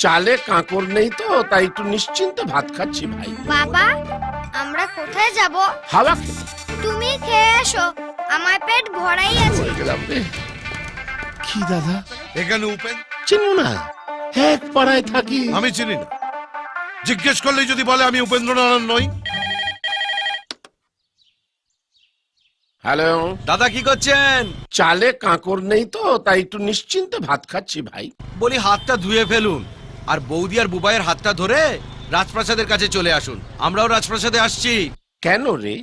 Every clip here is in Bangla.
চালে কাঁকড় নেই তো তাই একটু নিশ্চিন্তে ভাত খাচ্ছি ভাই। বাবা, আমরা কোথায় যাব? হাওয়া খেতে। তুমি খেয়ে এসো, আমার পেট ভরাই আছে। হয়ে গেলাম রে। কি দাদা? এখানে উপেন চিনো না? এক পাড়ায় থাকি। আমি চিনি না। জিজ্ঞেস করলেই যদি বলে আমি উপেন্দ্রনারায়ণ নই। হ্যালো দাদা, কি করছেন? চালে কাঁকড় নেই তো তাই একটু নিশ্চিন্তে ভাত খাচ্ছি ভাই। বলি হাতটা ধুয়ে ফেলুন, আর বৌদি আর বুবাইয়ের হাতটা ধরে রাজপ্রাসাদের কাছে চলে আসুন। আমরাও রাজপ্রাসাদে আসছি। কেন রে?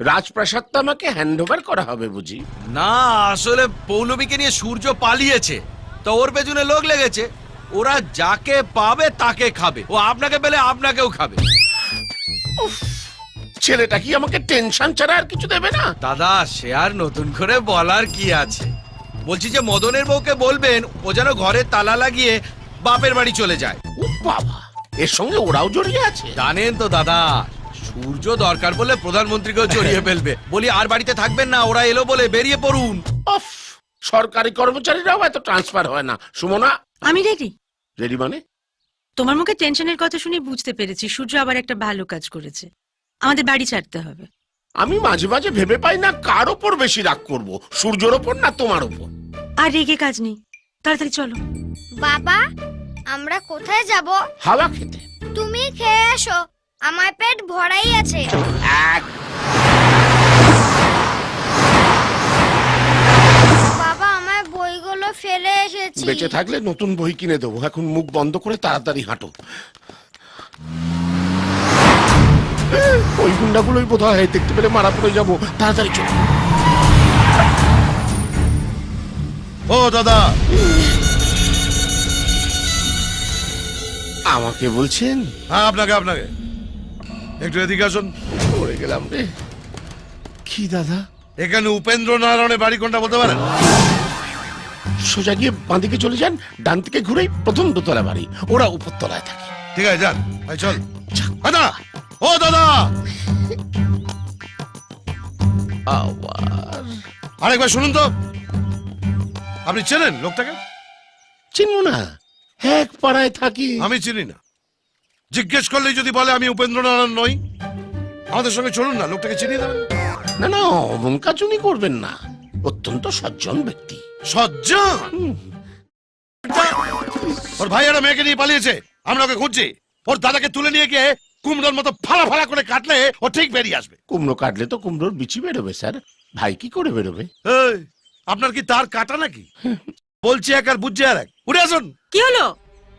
রাজপ্রাসাদটা আমাকে হ্যান্ডওভার করা হবে বুঝি? না, আসলে পৌলমীকে নিয়ে সূর্য পালিয়েছে, তো ওর পেছনে লোক লেগেছে। ওরা যাকে পাবে তাকে খাবে, ও আপনাকে পেলে আপনাকেও খাবে। ছেলেটা কি আমাকে টেনশন ছাড়া আর কিছু দেবে না? দাদা, সে আর নতুন করে বলার কি আছে? বলছি যে মদনের বউকে বলবেন ও যেন ঘরে তালা লাগিয়ে বাপের বাড়ি চলে যায়। ও বাবা, এর সঙ্গে ওরাও জড়িয়ে আছে? জানেন তো দাদা, সূর্য দরকার বলে প্রধানমন্ত্রীকেও জড়িয়ে ফেলবে। বলি আর বাড়িতে থাকবেন না, ওরা এলো বলে বেরিয়ে পড়ুন। অফ, সরকারি কর্মচারীরাও এত ট্রান্সফার হয় না। সুমনা, আমি রেডি। রেডি মানে? তোমার মুখে টেনশনের কথা শুনে বুঝতে পেরেছি সূর্য আবার একটা ভালো কাজ করেছে। আমাদের বাড়ি ছাড়তে হবে। আমি মাঝে মাঝে ভেবে পাই না কার ওপর বেশি রাগ করব, সূর্যর ওপর না তোমার ওপর। আর রেগে কাজ নেই, তাড়াতাড়ি চলো। বাবা, আমরা কোথায় যাব? হাওয়া খেতে। তুমি খেয়ে এসো, আমার পেট ভরাই আছে। এক বাবা, আমার বইগুলো ফেলে এসেছি। বেঁচে থাকলে নতুন বই কিনে দেবো। এখন মুখ বন্ধ করে তাড়াতাড়ি হাঁটো। ওই গুন্ডাগুলোই বোধ হয় দেখতে পেলে মারা পড়ে যাবো। তাড়াতাড়ি চলো। ও দাদা, আমাকে বলছেন? হ্যাঁ আপনাকে আপনাকে একটু এদিকে আসুন। পড়ে গেলাম রে। কি দাদা? এখানে উপেন্দ্রনারায়ণের বাড়ি কোনটা বলতে পারেন? সোজা গিয়ে বাঁদিকে চলে যান, ডান থেকে ঘুরেই প্রথম দোতলা বাড়ি। ওরা উপরতলায় থাকে। ঠিক আছে, যান। এই চল। দাদা, ও দাদা, আবার আরেকবার শুনুন তো। আপনি চেনেন লোকটাকে? চিনো না? এক পাড়ায় থাকি। আমি চিনি না। জিজ্ঞেস করলেই যদি বলে আমি উপেন্দ্রনারায়ণ নই। আমাদের সঙ্গে চলুন না, লোকটাকে চিনিয়ে দেবেন। না না, অমনকাচুনি করবেন না। অত্যন্ত সজ্জন ব্যক্তি। সজ্জন? ওর ভাই একটা মেয়েকে নিয়ে পালিয়েছে, আমরা ওকে খুঁজছি। ওর দাদাকে তুলে নিয়ে গিয়ে কুমড়োর মতো ফালা ফালা করে কাটলে ও ঠিক বেরিয়ে আসবে। কুমড়ো কাটলে তো কুমড়োর বিচি বেরোবে স্যার। ভাই কি করে বেরোবে? এই, আপনার কি তার কাটা নাকি? বলছি এক আর বুঝছে আর এক। উঠে আসুন। কি হলো?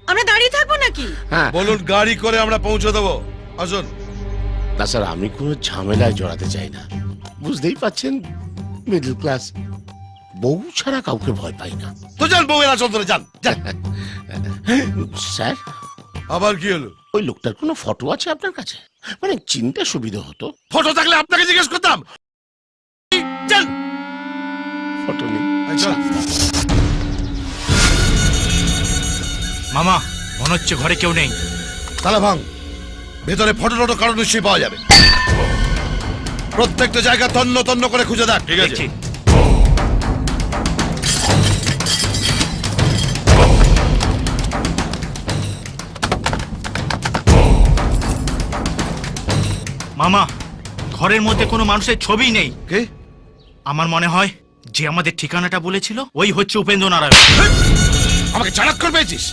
আমরা দাঁড়িয়ে থাকবো নাকি? হ্যাঁ বলুন, গাড়ি করে আমরা পৌঁছে দেবো। আসুন। না স্যার, আমি কোনো ঝামেলায় জড়াতে চাই না। বুঝতেই পাচ্ছেন, মিডল ক্লাস। বউ ছাড়া কাউকে ভয় পাই না। তো যান, বউয়ের আসল ধরে যান। যান। স্যার, আবার কি হলো? ওই লোকটার কোনো ফটো আছে আপনার কাছে? মানে চিনতে সুবিধা হতো। ফটো থাকলে আপনাকে জিজ্ঞেস করতাম। যান। ফটো নেই। এই চল। মামা, মনে হচ্ছে ঘরে কেউ নেই। তালা ভাঙ। ভেতরে ফটো টটো কারণ নিশ্চয়ই পাওয়া যাবে। প্রত্যেকটা জায়গা তন্ন তন্ন করে খুঁজে দেখ। ঠিক আছে। দেখছি। মামা, ঘরের মধ্যে কোনো মানুষের ছবি নেই। কে? আমার মনে হয় যে আমাদের ঠিকানাটা বলেছিল ওই হচ্ছে উপেন্দ্র নারায়ণ। আমাকে চালাক পেয়েছিস?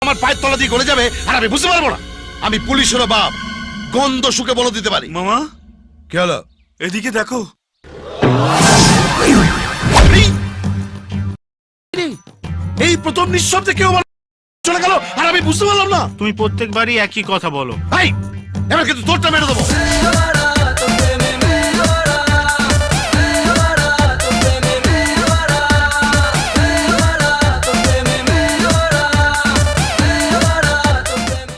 আমার পায়ের তলা দিয়ে গলে যাবে আর আমি বুঝতে পারবো না? আমি পুলিশেরও বাপ, গন্ধ শুকে বলে দিতে পারি। মামা, কি হলো? এদিকে দেখো। এই প্রথম নিঃশব্দে কেউ আমার চলে গেল আর আমি বুঝতে পারলাম না। তুমি প্রত্যেকবারই একই কথা বলো। ভাই, এবার কিন্তু তোরটা মেরে দেবো।